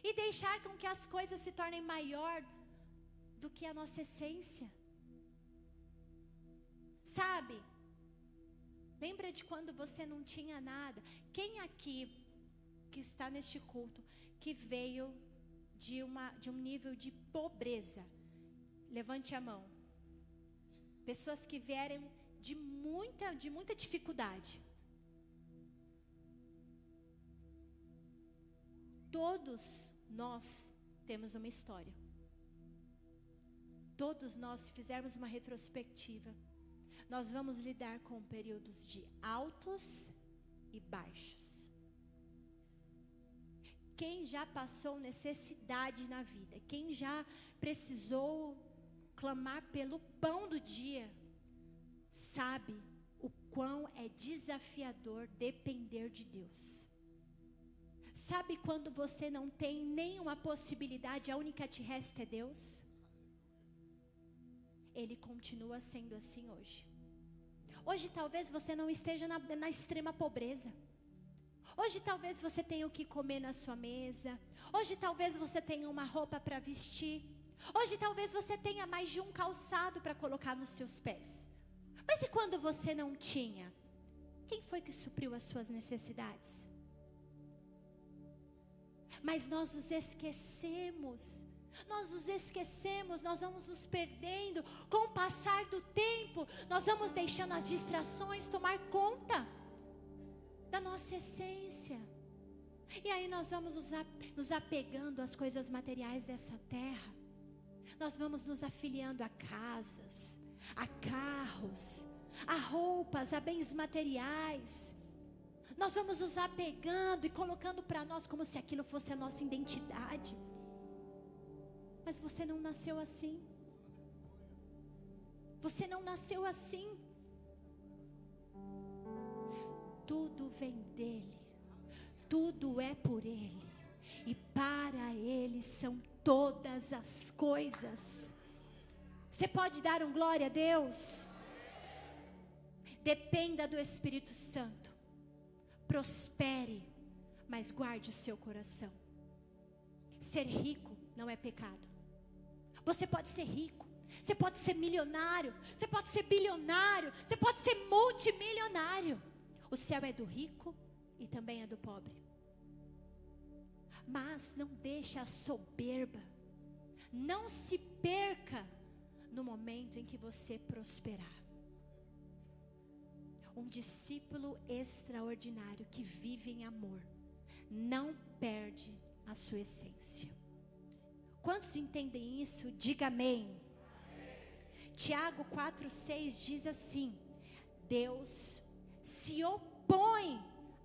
e deixar com que as coisas se tornem maior do que a nossa essência? Sabe, lembra de quando você não tinha nada? Quem aqui que está neste culto que veio de um nível de pobreza? Levante a mão. Pessoas que vieram de muita dificuldade. Todos nós temos uma história. Todos nós, se fizermos uma retrospectiva, nós vamos lidar com períodos de altos e baixos. Quem já passou necessidade na vida, quem já precisou clamar pelo pão do dia, sabe o quão é desafiador depender de Deus. Sabe quando você não tem nenhuma possibilidade, a única que te resta é Deus? Ele continua sendo assim hoje. Hoje talvez você não esteja na extrema pobreza. Hoje talvez você tenha o que comer na sua mesa. Hoje talvez você tenha uma roupa para vestir. Hoje talvez você tenha mais de um calçado para colocar nos seus pés. Mas e quando você não tinha? Quem foi que supriu as suas necessidades? Mas nós nos esquecemos. Nós vamos nos perdendo. Com o passar do tempo, nós vamos deixando as distrações tomar conta da nossa essência. E aí nós vamos nos apegando às coisas materiais dessa terra. Nós vamos nos afiliando a casas, a carros, a roupas, a bens materiais. Nós vamos nos apegando e colocando para nós como se aquilo fosse a nossa identidade. Mas você não nasceu assim. Você não nasceu assim. Tudo vem dele. Tudo é por ele. E para ele são todas as coisas. Você pode dar um glória a Deus? Dependa do Espírito Santo. Prospere, mas guarde o seu coração. Ser rico não é pecado. Você pode ser rico, você pode ser milionário, você pode ser bilionário, você pode ser multimilionário. O céu é do rico e também é do pobre. Mas não deixe a soberba, não se perca no momento em que você prosperar. Um discípulo extraordinário que vive em amor não perde a sua essência. Quantos entendem isso? Diga amém. Tiago 4,6 diz assim: Deus se opõe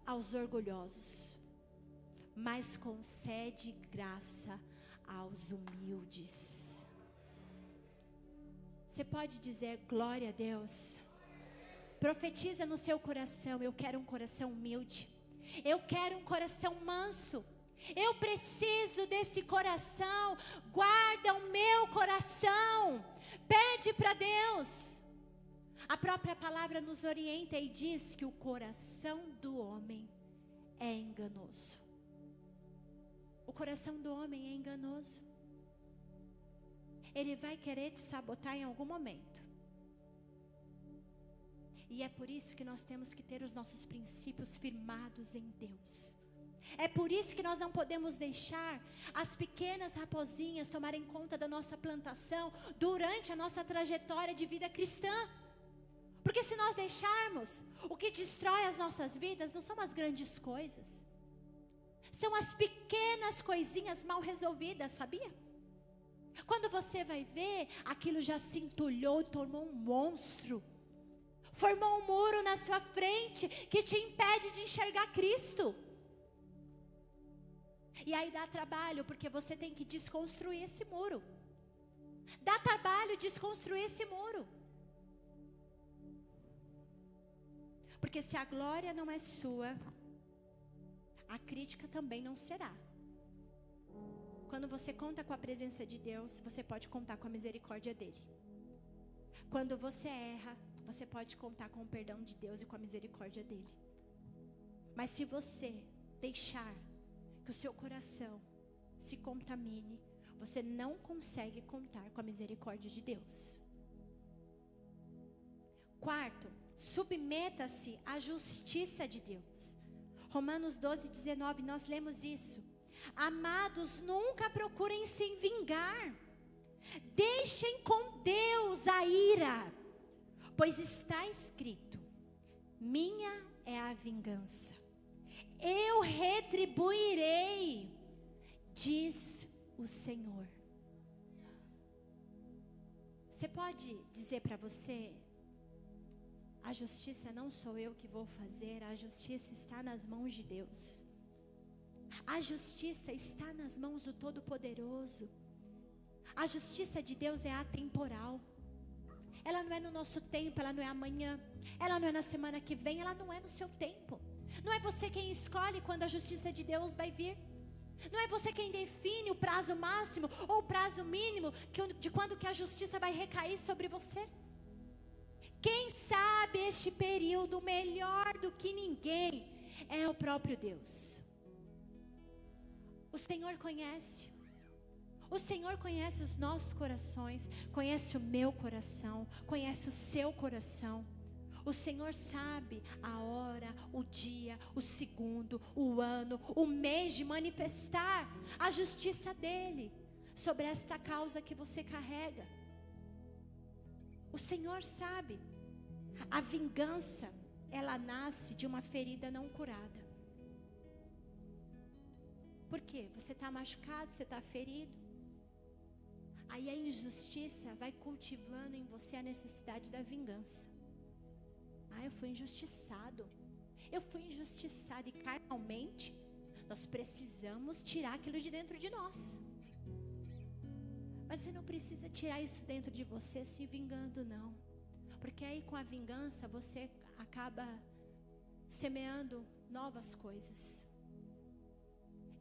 aos orgulhosos, mas concede graça aos humildes. Você pode dizer glória a Deus? Profetiza no seu coração: eu quero um coração humilde, eu quero um coração manso, eu preciso desse coração. Guarda o meu coração, pede para Deus. A própria palavra nos orienta e diz que o coração do homem é enganoso. O coração do homem é enganoso. Ele vai querer te sabotar em algum momento. E é por isso que nós temos que ter os nossos princípios firmados em Deus. É por isso que nós não podemos deixar as pequenas raposinhas tomarem conta da nossa plantação durante a nossa trajetória de vida cristã. Porque se nós deixarmos, o que destrói as nossas vidas não são as grandes coisas. São as pequenas coisinhas mal resolvidas, sabia? Quando você vai ver, aquilo já se entulhou e tornou um monstro. Formou um muro na sua frente que te impede de enxergar Cristo. E aí dá trabalho, porque você tem que desconstruir esse muro. Dá trabalho desconstruir esse muro. Porque se a glória não é sua, a crítica também não será. Quando você conta com a presença de Deus, você pode contar com a misericórdia dele. Quando você erra, você pode contar com o perdão de Deus e com a misericórdia dele. Mas se você deixar que o seu coração se contamine, você não consegue contar com a misericórdia de Deus. Quarto, submeta-se à justiça de Deus. Romanos 12:19, nós lemos isso. Amados, nunca procurem se vingar. Deixem com Deus a ira, pois está escrito: minha é a vingança, eu retribuirei, diz o Senhor. Você pode dizer para você: a justiça não sou eu que vou fazer, a justiça está nas mãos de Deus. A justiça está nas mãos do Todo-Poderoso. A justiça de Deus é atemporal. Ela não é no nosso tempo, ela não é amanhã, ela não é na semana que vem, ela não é no seu tempo. Não é você quem escolhe quando a justiça de Deus vai vir. Não é você quem define o prazo máximo ou o prazo mínimo de quando que a justiça vai recair sobre você. Quem sabe este período melhor do que ninguém é o próprio Deus. O Senhor conhece. O Senhor conhece os nossos corações, conhece o meu coração, conhece o seu coração. O Senhor sabe a hora, o dia, o segundo, o ano, o mês de manifestar a justiça dEle sobre esta causa que você carrega. O Senhor sabe. A vingança, ela nasce de uma ferida não curada. Por quê? Você está machucado, você está ferido. Aí a injustiça vai cultivando em você a necessidade da vingança. Eu fui injustiçado. Eu fui injustiçado. E carnalmente, nós precisamos tirar aquilo de dentro de nós. Mas você não precisa tirar isso dentro de você se vingando, não. Porque aí com a vingança você acaba semeando novas coisas.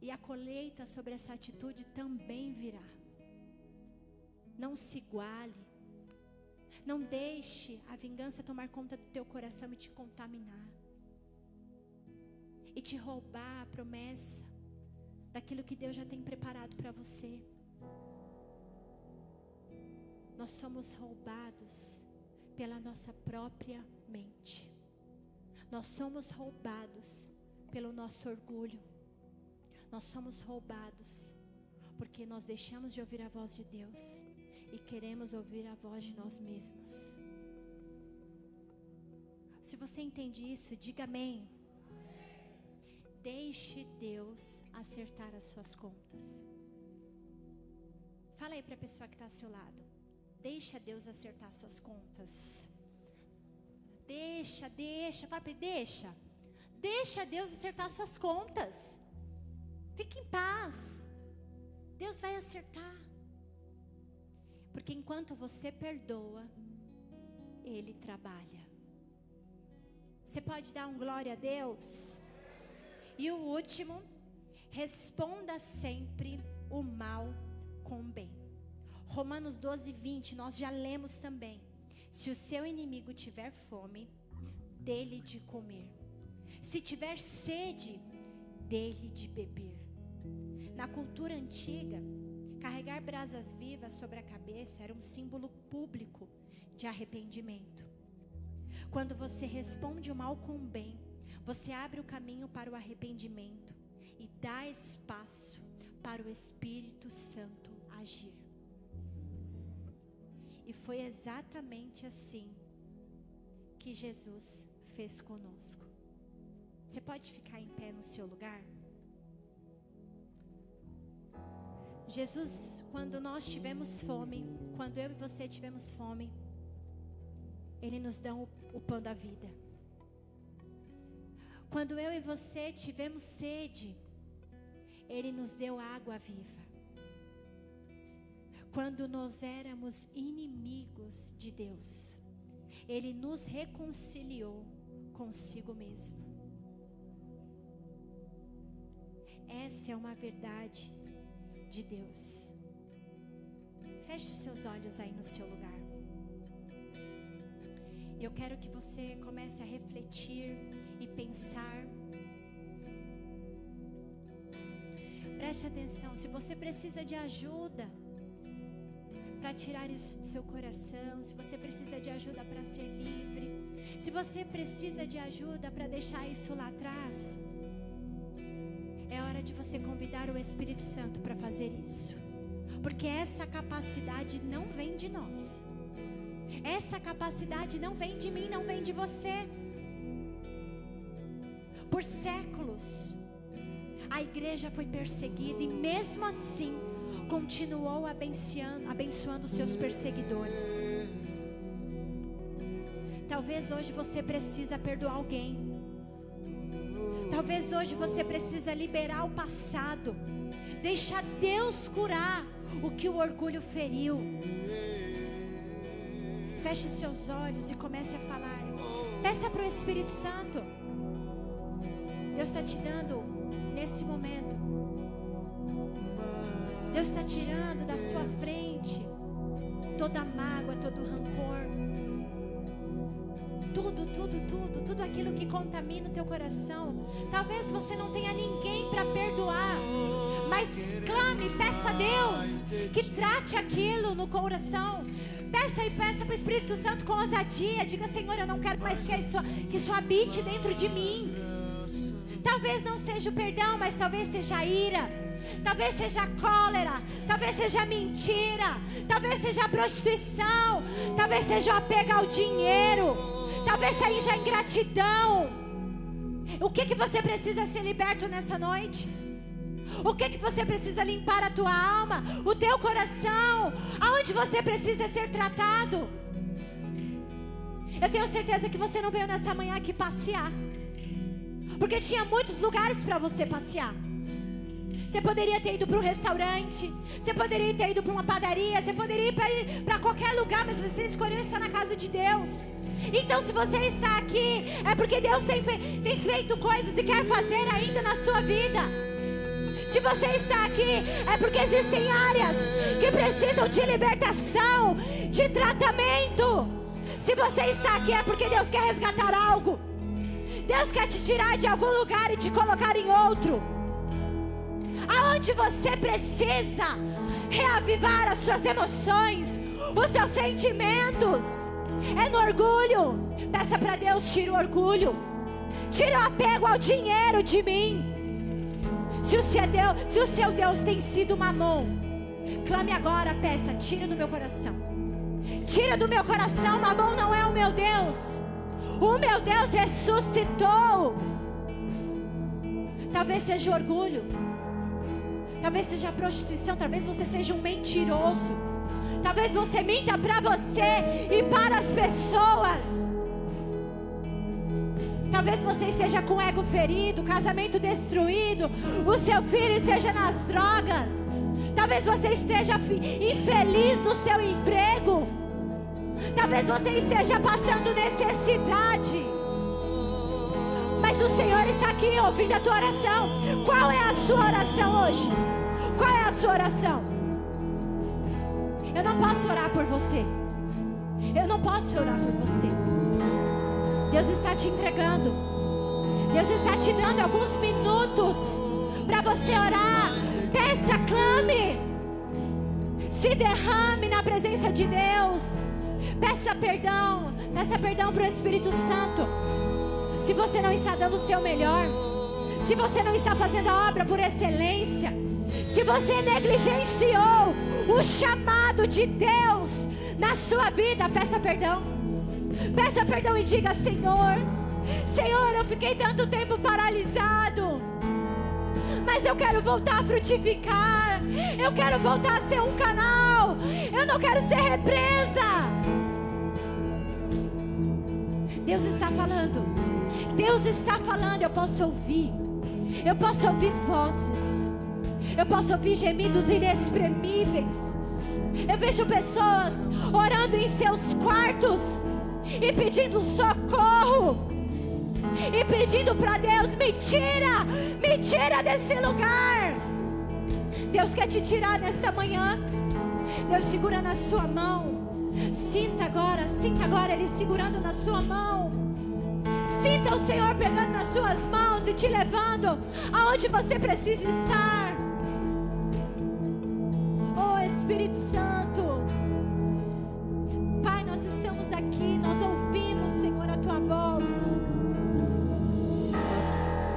E a colheita sobre essa atitude também virá. Não se iguale. Não deixe a vingança tomar conta do teu coração e te contaminar. E te roubar a promessa daquilo que Deus já tem preparado para você. Nós somos roubados pela nossa própria mente. Nós somos roubados pelo nosso orgulho. Nós somos roubados porque nós deixamos de ouvir a voz de Deus e queremos ouvir a voz de nós mesmos. Se você entende isso, diga amém. Deixe Deus acertar as suas contas. Fala aí para a pessoa que está ao seu lado. Deixa Deus acertar as suas contas. Deixa. Fala para ele, deixa. Deixa Deus acertar as suas contas. Fique em paz. Deus vai acertar. Porque enquanto você perdoa, Ele trabalha. Você pode dar um glória a Deus? E o último, responda sempre o mal com o bem. Romanos 12:20, nós já lemos também. Se o seu inimigo tiver fome, dê-lhe de comer. Se tiver sede, dê-lhe de beber. Na cultura antiga, carregar brasas vivas sobre a cabeça era um símbolo público de arrependimento. Quando você responde o mal com o bem, você abre o caminho para o arrependimento e dá espaço para o Espírito Santo agir. E foi exatamente assim que Jesus fez conosco. Você pode ficar em pé no seu lugar? Jesus, quando nós tivemos fome, quando eu e você tivemos fome, Ele nos dá o pão da vida. Quando eu e você tivemos sede, Ele nos deu água viva. Quando nós éramos inimigos de Deus, Ele nos reconciliou consigo mesmo. Essa é uma verdade de Deus. Feche os seus olhos aí no seu lugar. Eu quero que você comece a refletir e pensar. Preste atenção, se você precisa de ajuda para tirar isso do seu coração, se você precisa de ajuda para ser livre, se você precisa de ajuda para deixar isso lá atrás, é hora de você convidar o Espírito Santo para fazer isso. Porque essa capacidade não vem de nós. Essa capacidade não vem de mim, não vem de você. Por séculos, a igreja foi perseguida e mesmo assim continuou abençoando seus perseguidores. Talvez hoje você precisa perdoar alguém. Talvez hoje você precisa liberar o passado. Deixa Deus curar o que o orgulho feriu. Feche os seus olhos e comece a falar. Peça para o Espírito Santo. Deus está te dando nesse momento. Deus está tirando da sua frente toda mágoa, todo rancor. Tudo aquilo que contamina o teu coração. Talvez você não tenha ninguém para perdoar, mas clame, peça a Deus que trate aquilo no coração. Peça para o Espírito Santo com ousadia. Diga: Senhor, eu não quero mais que isso habite dentro de mim. Talvez não seja o perdão, mas talvez seja a ira, talvez seja a cólera, talvez seja a mentira, talvez seja a prostituição, talvez seja o apego ao dinheiro, talvez seja a ingratidão. O que você precisa ser liberto nessa noite? O que que você precisa limpar a tua alma, o teu coração? Aonde você precisa ser tratado? Eu tenho certeza que você não veio nessa manhã aqui passear, porque tinha muitos lugares para você passear. Você poderia ter ido para um restaurante, você poderia ter ido para uma padaria, você poderia ir para qualquer lugar, mas você escolheu estar na casa de Deus. Então, se você está aqui, é porque Deus tem feito coisas e quer fazer ainda na sua vida. Se você está aqui, é porque existem áreas que precisam de libertação, de tratamento. Se você está aqui, é porque Deus quer resgatar algo. Deus quer te tirar de algum lugar e te colocar em outro. Aonde você precisa reavivar as suas emoções, os seus sentimentos. É no orgulho. Peça para Deus, tira o orgulho, tira o apego ao dinheiro de mim. Se o seu Deus tem sido Mamon, clame agora, peça, tira do meu coração. Tira do meu coração, Mamon não é o meu Deus. O meu Deus ressuscitou. Talvez seja o orgulho, talvez seja a prostituição, talvez você seja um mentiroso. Talvez você minta para você e para as pessoas. Talvez você esteja com o ego ferido, casamento destruído, o seu filho esteja nas drogas. Talvez você esteja infeliz no seu emprego. Talvez você esteja passando necessidade. Mas o Senhor está aqui ouvindo a tua oração. Qual é a sua oração hoje? Qual é a sua oração? Eu não posso orar por você. Eu não posso orar por você. Deus está te entregando. Deus está te dando alguns minutos para você orar. Peça, clame. Se derrame na presença de Deus. Peça perdão para o Espírito Santo. Se você não está dando o seu melhor, se você não está fazendo a obra por excelência, se você negligenciou o chamado de Deus na sua vida, peça perdão. Peça perdão e diga: Senhor, eu fiquei tanto tempo paralisado, mas eu quero voltar a frutificar. Eu quero voltar a ser um canal. Eu não quero ser represa. Deus está falando. Deus está falando. Eu posso ouvir. Eu posso ouvir vozes. Eu posso ouvir gemidos inexprimíveis. Eu vejo pessoas orando em seus quartos e pedindo socorro, e pedindo para Deus: me tira desse lugar. Deus quer te tirar nesta manhã. Deus segura na sua mão. Sinta agora Ele segurando na sua mão. Sinta o Senhor pegando nas suas mãos e te levando aonde você precisa estar. Oh Espírito Santo, Pai, nós estamos aqui, nós ouvimos, Senhor, a Tua voz.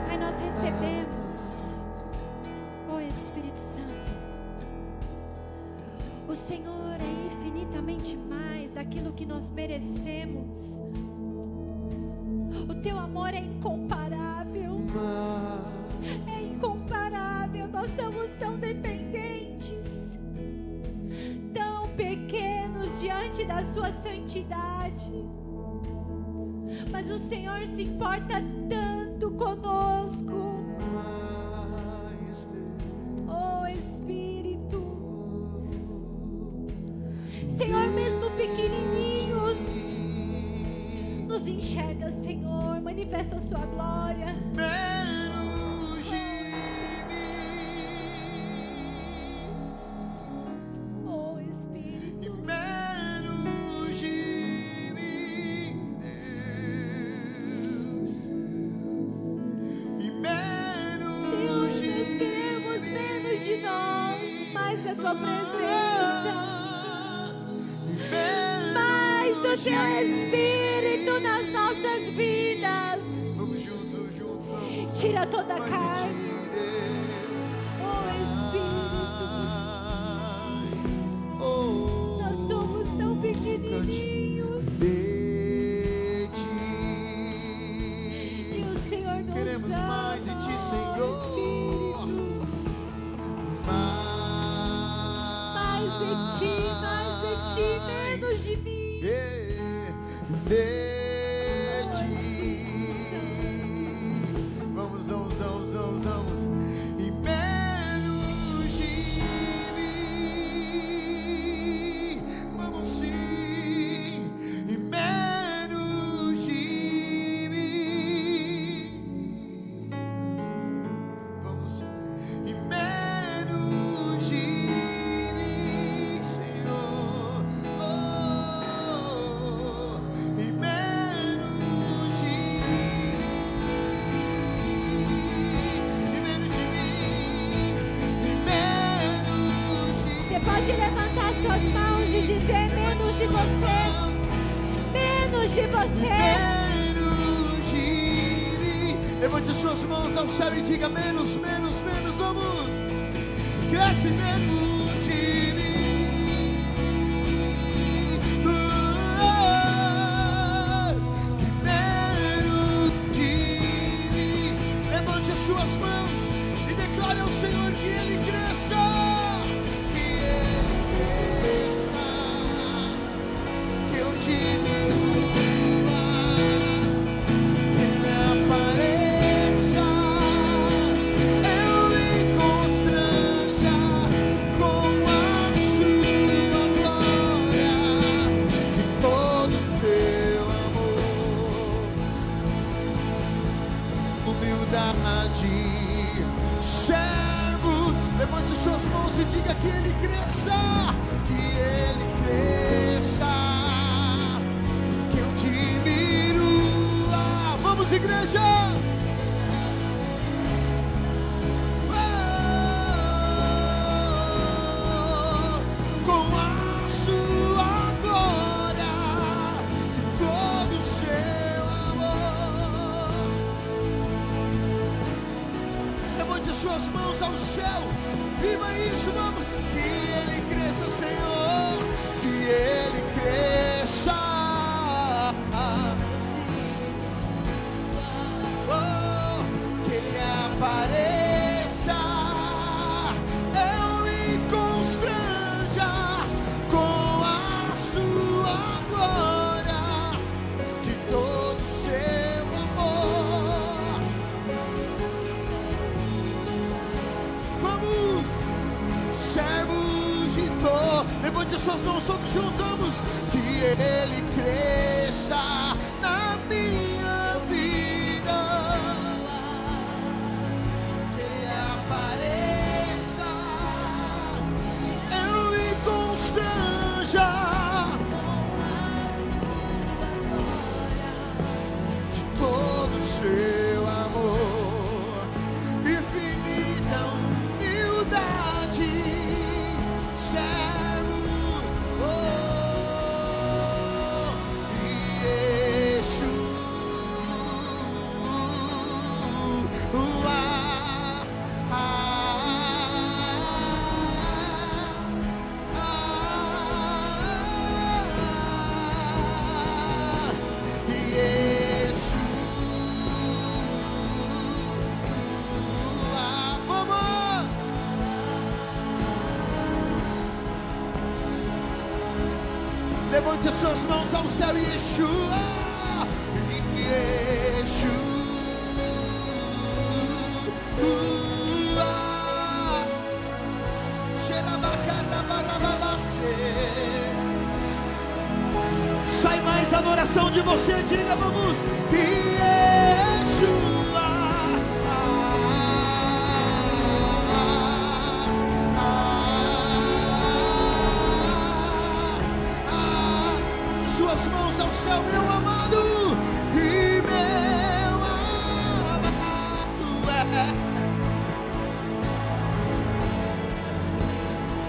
Pai, nós recebemos. Oh Espírito Santo, o Senhor é infinitamente mais daquilo que nós merecemos. O Teu amor é incomparável. É incomparável. Nós somos tão dependentes, tão pequenos diante da Sua santidade, mas o Senhor se importa tanto conosco. Oh Espírito, Senhor, mesmo pequenininhos, nos enxerga, Senhor, manifesta a Sua glória. Menos de mim, Oh Espírito, e menos de mim, Deus, e menos Senhor, de nós queremos menos de nós, mais a Tua presença, mais do Teu Espírito nas nossas vidas. Vamos juntos, vamos. Tira toda a Mais carne. de ti, Deus. Oh Espírito, Oh, nós somos tão pequenininhos de ti. e o Senhor nos Queremos ama. mais de ti, Oh, Senhor. Espírito, suas mãos e dizer: menos de você, menos de você. Menos de mim. Levante as suas mãos ao céu e diga: menos, menos, menos. Vamos. Cresce menos de mim. Menos de mim. Levante as suas mãos e declare ao Senhor que Ele cresça. Que Ele cresça. Que eu diminua. Que Ele apareça. Eu me constranja com a sua glória. De todo teu amor. Humildade. Servos, levante suas mãos e diga que Ele cresça. Que Ele cresça. Que eu diminua. Vamos, igreja! Com a sua glória e todo o seu amor. Levante as suas mãos ao céu. Viva isso, vamos. Que Ele cresça, Senhor. Que Ele cresça. Oh, que Ele apareça. Eu me constranja com a sua glória. De todo o seu amor. Vamos, servos de dor. Levante as suas mãos todos juntos, vamos. Que Ele cresça na minha vida. Que Ele apareça. Eu me constranja de todo o seu amor. Infinita humildade. Servo, oh, Levante as suas mãos ao céu, Yeshua, sai mais adoração de você, diga, vamos, Yeshua. Suas mãos ao céu, meu amado, e meu amado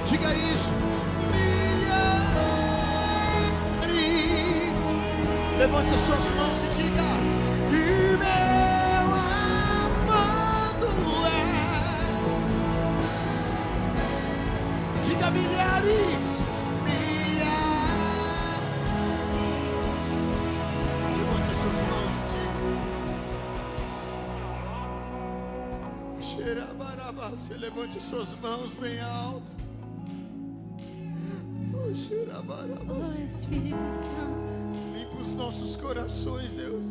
diga isso, milhares. Levante as suas mãos e diga, e meu amado diga milhares. Você levante suas mãos bem alto. Oh, Espírito Santo, limpa os nossos corações, Deus.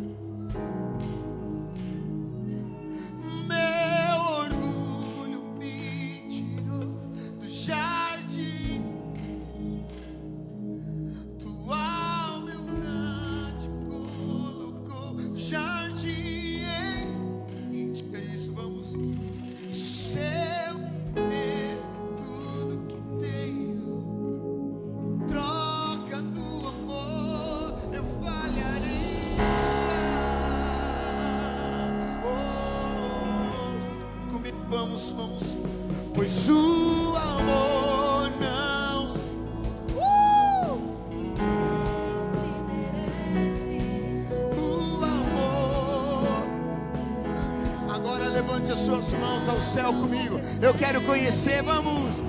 Meu orgulho me tirou do jardim. Tua humildade colocou no jardim. Diga isso, vamos. Seu é tudo que tenho, troca do amor eu falharia. Oh, comigo vamos, pois o amor não. Oh, suas mãos ao céu comigo. Eu quero conhecer, vamos.